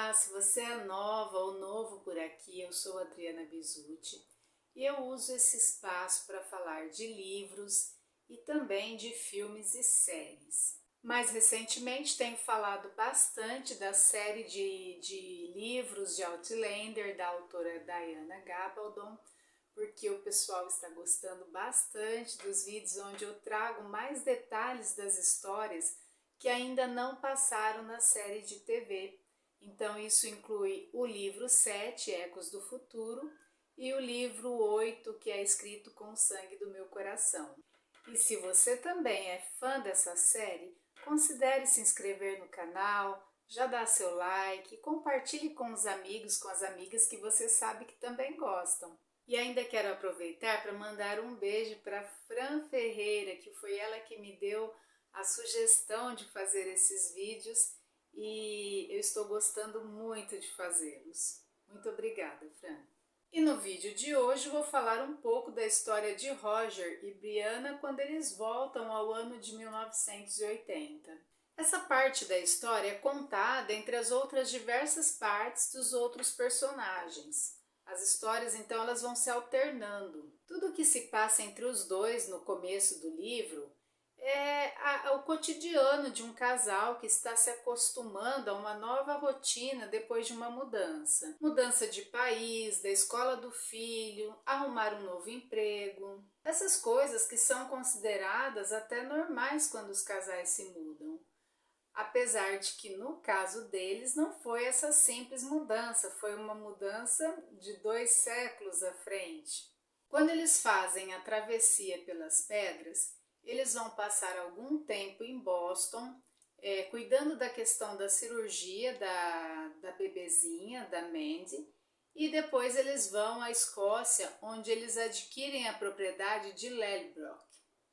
Olá, se você é nova ou novo por aqui, eu sou Adriana Bisutti e eu uso esse espaço para falar de livros e também de filmes e séries. Mais recentemente tenho falado bastante da série de livros de Outlander da autora Diana Gabaldon, porque o pessoal está gostando bastante dos vídeos onde eu trago mais detalhes das histórias que ainda não passaram na série de TV. Então isso inclui o livro 7, Ecos do Futuro, e o livro 8, que é escrito com o sangue do meu coração. E se você também é fã dessa série, considere se inscrever no canal, já dá seu like, compartilhe com os amigos, com as amigas que você sabe que também gostam. E ainda quero aproveitar para mandar um beijo para Fran Ferreira, que foi ela que me deu a sugestão de fazer esses vídeos e eu estou gostando muito de fazê-los. Muito obrigada, Fran. E no vídeo de hoje vou falar um pouco da história de Roger e Brianna quando eles voltam ao ano de 1980. Essa parte da história é contada entre as outras diversas partes dos outros personagens. As histórias, então, elas vão se alternando. Tudo o que se passa entre os dois no começo do livro é o cotidiano de um casal que está se acostumando a uma nova rotina depois de uma mudança. Mudança de país, da escola do filho, arrumar um novo emprego. Essas coisas que são consideradas até normais quando os casais se mudam. Apesar de que no caso deles não foi essa simples mudança, foi uma mudança de 2 séculos à frente. Quando eles fazem a travessia pelas pedras, eles vão passar algum tempo em Boston, cuidando da questão da cirurgia da bebezinha, da Mandy, e depois eles vão à Escócia, onde eles adquirem a propriedade de Lallybrook.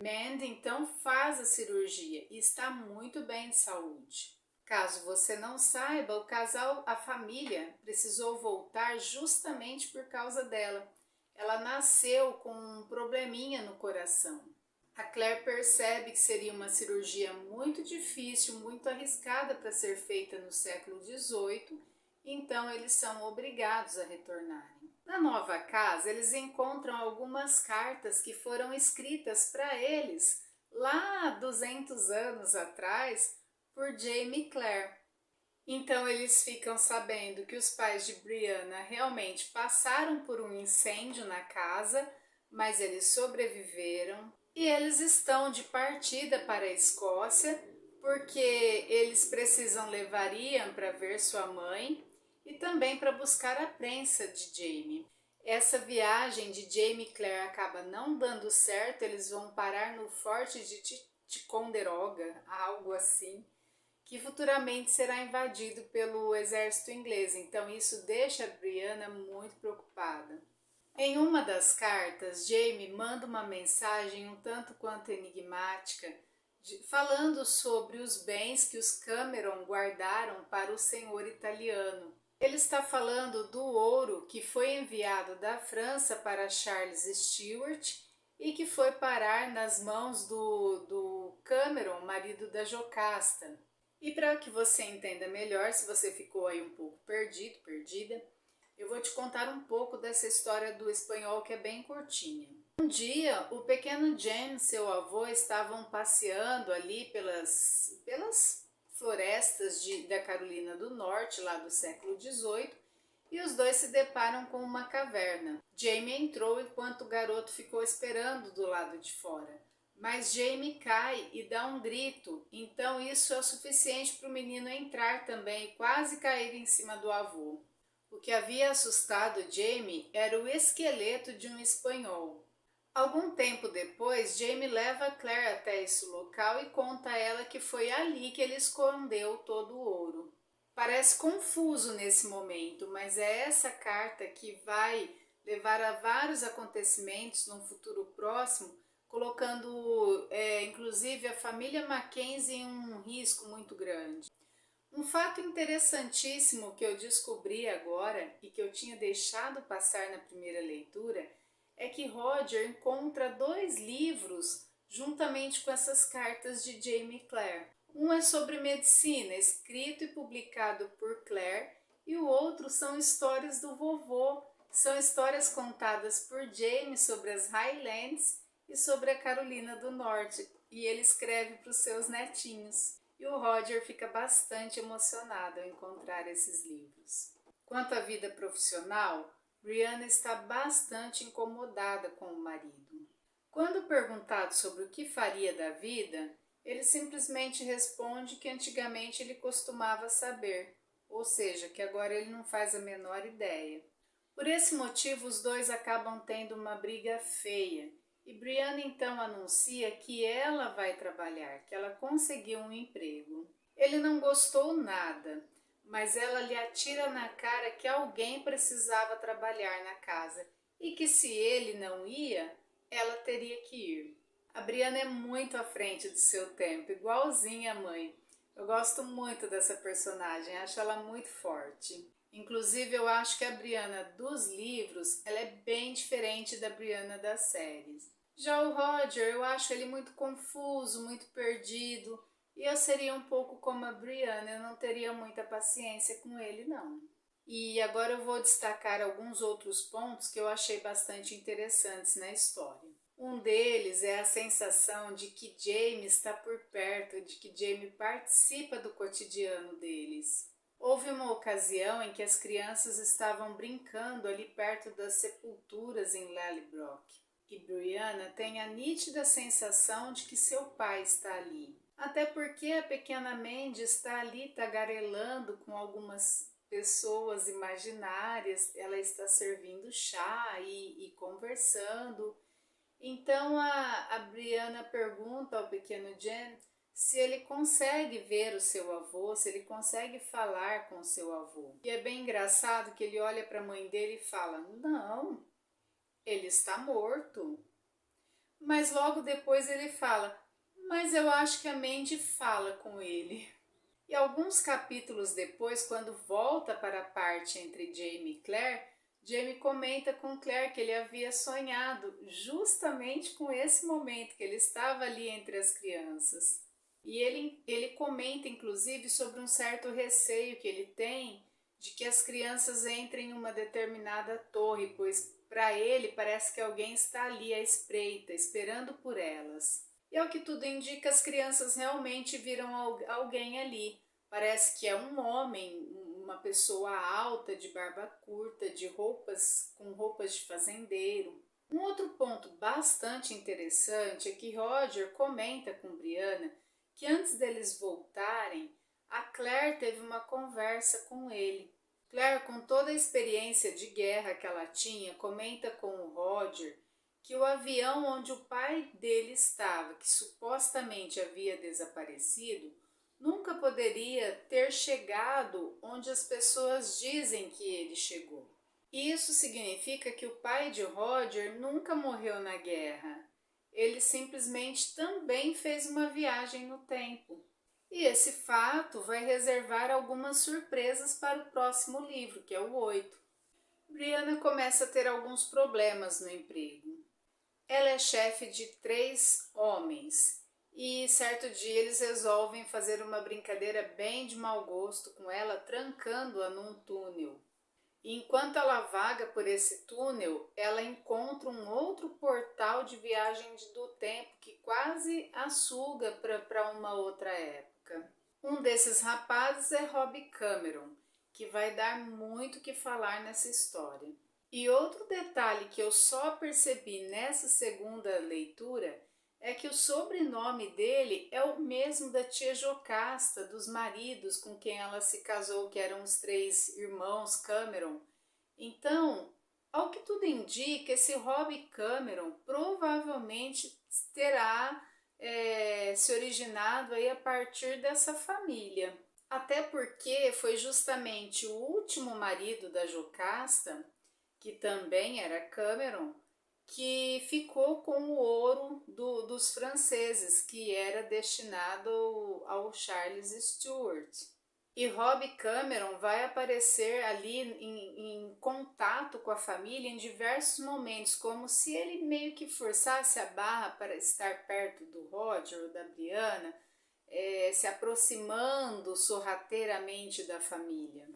Mandy então faz a cirurgia e está muito bem de saúde. Caso você não saiba, o casal, a família, precisou voltar justamente por causa dela. Ela nasceu com um probleminha no coração. A Claire percebe que seria uma cirurgia muito difícil, muito arriscada para ser feita no século XVIII, então eles são obrigados a retornarem. Na nova casa, eles encontram algumas cartas que foram escritas para eles lá 200 anos atrás por Jamie Clare. Então eles ficam sabendo que os pais de Brianna realmente passaram por um incêndio na casa, mas eles sobreviveram. E eles estão de partida para a Escócia, porque eles precisam levar Ian para ver sua mãe e também para buscar a prensa de Jamie. Essa viagem de Jamie e Claire acaba não dando certo, eles vão parar no forte de Ticonderoga, algo assim, que futuramente será invadido pelo exército inglês, então isso deixa a Brianna muito preocupada. Em uma das cartas, Jamie manda uma mensagem um tanto quanto enigmática, falando sobre os bens que os Cameron guardaram para o senhor italiano. Ele está falando do ouro que foi enviado da França para Charles Stuart e que foi parar nas mãos do Cameron, marido da Jocasta. E para que você entenda melhor, se você ficou aí um pouco perdido, perdida, eu vou te contar um pouco dessa história do espanhol que é bem curtinha. Um dia, o pequeno James e seu avô estavam passeando ali pelas florestas da Carolina do Norte, lá do século XVIII, e os dois se deparam com uma caverna. Jamie entrou enquanto o garoto ficou esperando do lado de fora. Mas Jamie cai e dá um grito, então isso é o suficiente para o menino entrar também e quase cair em cima do avô. O que havia assustado Jamie era o esqueleto de um espanhol. Algum tempo depois, Jamie leva Claire até esse local e conta a ela que foi ali que ele escondeu todo o ouro. Parece confuso nesse momento, mas é essa carta que vai levar a vários acontecimentos num futuro próximo, colocando inclusive a família Mackenzie em um risco muito grande. Um fato interessantíssimo que eu descobri agora e que eu tinha deixado passar na primeira leitura é que Roger encontra 2 livros juntamente com essas cartas de Jamie Clare. Um é sobre medicina, escrito e publicado por Clare, e o outro são histórias do vovô. São histórias contadas por Jamie sobre as Highlands e sobre a Carolina do Norte, e ele escreve para os seus netinhos. E o Roger fica bastante emocionado ao encontrar esses livros. Quanto à vida profissional, Brianna está bastante incomodada com o marido. Quando perguntado sobre o que faria da vida, ele simplesmente responde que antigamente ele costumava saber, ou seja, que agora ele não faz a menor ideia. Por esse motivo, os dois acabam tendo uma briga feia, e Brianna então anuncia que ela vai trabalhar, que ela conseguiu um emprego. Ele não gostou nada, mas ela lhe atira na cara que alguém precisava trabalhar na casa e que se ele não ia, ela teria que ir. A Brianna é muito à frente do seu tempo, igualzinha a mãe. Eu gosto muito dessa personagem, acho ela muito forte. Inclusive, eu acho que a Brianna dos livros, ela é bem diferente da Brianna das séries. Já o Roger, eu acho ele muito confuso, muito perdido, e eu seria um pouco como a Brianna, eu não teria muita paciência com ele, não. E agora eu vou destacar alguns outros pontos que eu achei bastante interessantes na história. Um deles é a sensação de que Jamie está por perto, de que Jamie participa do cotidiano deles. Houve uma ocasião em que as crianças estavam brincando ali perto das sepulturas em Lallybrook. E Brianna tem a nítida sensação de que seu pai está ali. Até porque a pequena Mandy está ali tagarelando com algumas pessoas imaginárias, ela está servindo chá e conversando. Então a Brianna pergunta ao pequeno Jen se ele consegue ver o seu avô, se ele consegue falar com o seu avô. E é bem engraçado que ele olha para a mãe dele e fala: não, ele está morto. Mas logo depois ele fala: mas eu acho que a Mandy fala com ele. E alguns capítulos depois, quando volta para a parte entre Jamie e Claire, Jamie comenta com Claire que ele havia sonhado justamente com esse momento, que ele estava ali entre as crianças. E ele comenta inclusive sobre um certo receio que ele tem de que as crianças entrem em uma determinada torre, pois para ele parece que alguém está ali à espreita, esperando por elas. E ao que tudo indica, as crianças realmente viram alguém ali. Parece que é um homem, uma pessoa alta, de barba curta, com roupas de fazendeiro. Um outro ponto bastante interessante é que Roger comenta com Brianna que antes deles voltarem, a Claire teve uma conversa com ele. Claire, com toda a experiência de guerra que ela tinha, comenta com o Roger que o avião onde o pai dele estava, que supostamente havia desaparecido, nunca poderia ter chegado onde as pessoas dizem que ele chegou. Isso significa que o pai de Roger nunca morreu na guerra. Ele simplesmente também fez uma viagem no tempo. E esse fato vai reservar algumas surpresas para o próximo livro, que é o 8. Brianna começa a ter alguns problemas no emprego. Ela é chefe de 3 homens e certo dia eles resolvem fazer uma brincadeira bem de mau gosto com ela, trancando-a num túnel. E enquanto ela vaga por esse túnel, ela encontra um outro portal de viagem do tempo que quase a suga para uma outra época. Um desses rapazes é Rob Cameron, que vai dar muito o que falar nessa história. E outro detalhe que eu só percebi nessa segunda leitura é que o sobrenome dele é o mesmo da tia Jocasta, dos maridos com quem ela se casou, que eram os 3 irmãos Cameron. Então, ao que tudo indica, esse Rob Cameron provavelmente terá se originado aí a partir dessa família. Até porque foi justamente o último marido da Jocasta, que também era Cameron, que ficou com o ouro dos franceses, que era destinado ao Charles Stuart. E Rob Cameron vai aparecer ali em contato com a família em diversos momentos, como se ele meio que forçasse a barra para estar perto do Roger ou da Brianna, se aproximando sorrateiramente da família.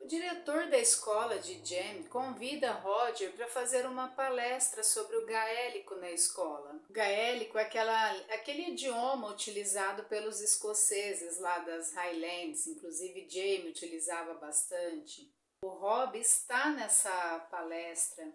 O diretor da escola de Jem convida Roger para fazer uma palestra sobre o gaélico na escola. O gaélico é aquele idioma utilizado pelos escoceses lá das Highlands, inclusive Jamie utilizava bastante. O Rob está nessa palestra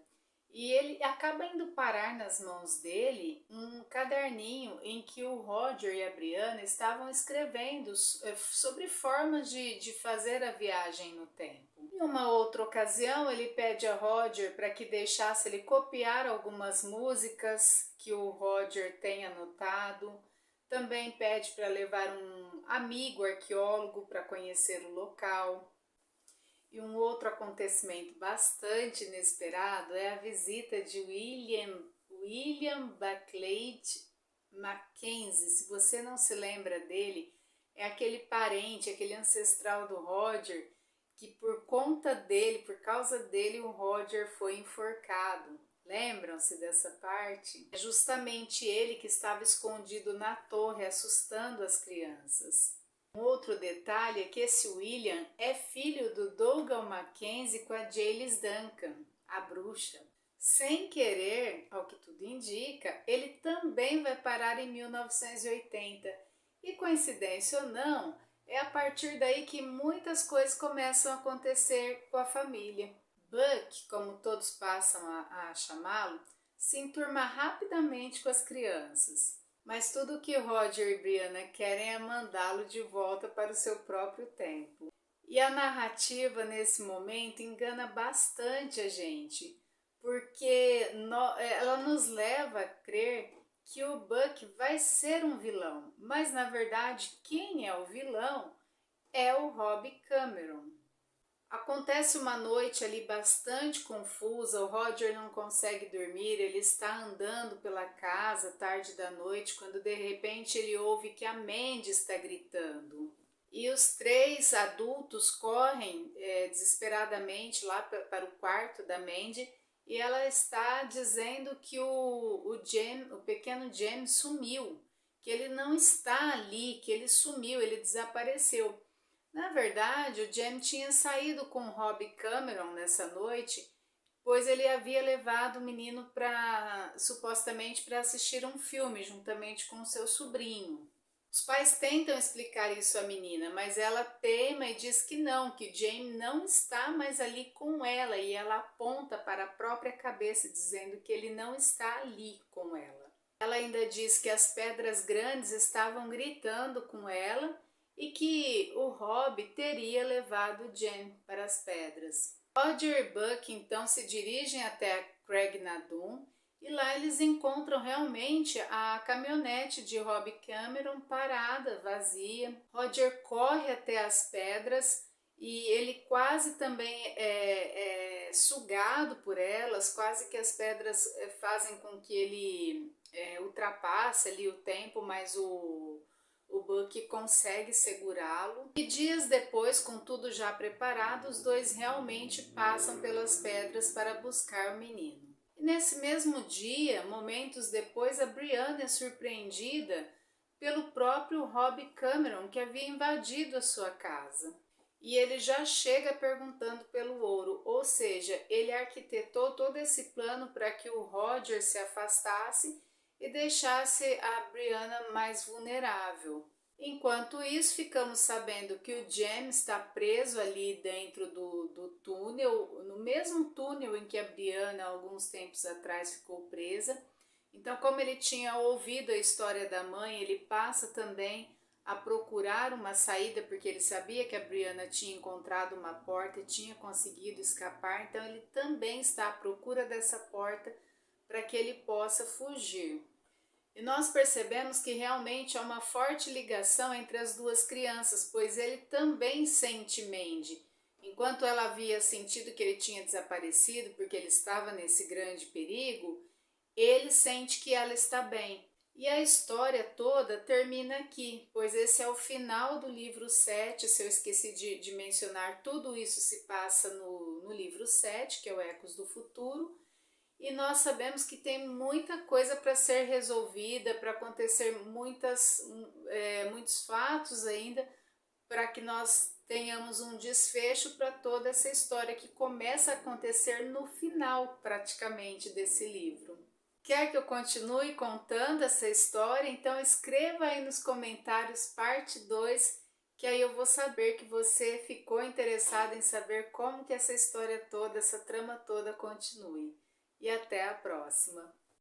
e ele acaba indo parar nas mãos dele um caderninho em que o Roger e a Brianna estavam escrevendo sobre formas de fazer a viagem no tempo. Em uma outra ocasião, ele pede a Roger para que deixasse ele copiar algumas músicas que o Roger tem anotado. Também pede para levar um amigo arqueólogo para conhecer o local. E um outro acontecimento bastante inesperado é a visita de William Buckley Mackenzie. Se você não se lembra dele, é aquele parente, aquele ancestral do Roger, que por conta dele, por causa dele, o Roger foi enforcado. Lembram-se dessa parte? É justamente ele que estava escondido na torre, assustando as crianças. Um outro detalhe é que esse William é filho do Dougal Mackenzie com a Jaylis Duncan, a bruxa. Sem querer, ao que tudo indica, ele também vai parar em 1980. E coincidência ou não, é a partir daí que muitas coisas começam a acontecer com a família. Buck, como todos passam a chamá-lo, se enturma rapidamente com as crianças. Mas tudo o que Roger e Brianna querem é mandá-lo de volta para o seu próprio tempo. E a narrativa nesse momento engana bastante a gente, porque ela nos leva a crer que o Buck vai ser um vilão, mas na verdade quem é o vilão é o Rob Cameron. Acontece uma noite ali bastante confusa, o Roger não consegue dormir, ele está andando pela casa tarde da noite, quando de repente ele ouve que a Mandy está gritando. E os três adultos correm desesperadamente lá para o quarto da Mandy e ela está dizendo que o pequeno James sumiu, que ele não está ali, que ele sumiu, ele desapareceu. Na verdade, o Jem tinha saído com Rob Cameron nessa noite, pois ele havia levado o menino supostamente para assistir um filme juntamente com seu sobrinho. Os pais tentam explicar isso à menina, mas ela teima e diz que não, que Jane não está mais ali com ela, e ela aponta para a própria cabeça dizendo que ele não está ali com ela. Ela ainda diz que as pedras grandes estavam gritando com ela e que o Rob teria levado Jen para as pedras. Roger e Buck então se dirigem até Craignadoon e lá eles encontram realmente a caminhonete de Rob Cameron parada, vazia. Roger corre até as pedras e ele quase também é sugado por elas, quase que as pedras fazem com que ele ultrapasse ali o tempo, mas o Buck consegue segurá-lo. E dias depois, com tudo já preparado, os dois realmente passam pelas pedras para buscar o menino. E nesse mesmo dia, momentos depois, a Brianna é surpreendida pelo próprio Rob Cameron, que havia invadido a sua casa. E ele já chega perguntando pelo ouro, ou seja, ele arquitetou todo esse plano para que o Roger se afastasse e deixasse a Brianna mais vulnerável. Enquanto isso, ficamos sabendo que o Jem está preso ali dentro do túnel, no mesmo túnel em que a Brianna, alguns tempos atrás, ficou presa. Então, como ele tinha ouvido a história da mãe, ele passa também a procurar uma saída, porque ele sabia que a Brianna tinha encontrado uma porta e tinha conseguido escapar. Então, ele também está à procura dessa porta para que ele possa fugir. E nós percebemos que realmente há uma forte ligação entre as duas crianças, pois ele também sente Mandy. Enquanto ela havia sentido que ele tinha desaparecido porque ele estava nesse grande perigo, ele sente que ela está bem. E a história toda termina aqui, pois esse é o final do livro 7. Se eu esqueci de mencionar, tudo isso se passa no livro 7, que é o Ecos do Futuro. E nós sabemos que tem muita coisa para ser resolvida, para acontecer muitos fatos ainda, para que nós tenhamos um desfecho para toda essa história que começa a acontecer no final, praticamente, desse livro. Quer que eu continue contando essa história? Então escreva aí nos comentários parte 2, que aí eu vou saber que você ficou interessado em saber como que essa história toda, essa trama toda continue. E até a próxima!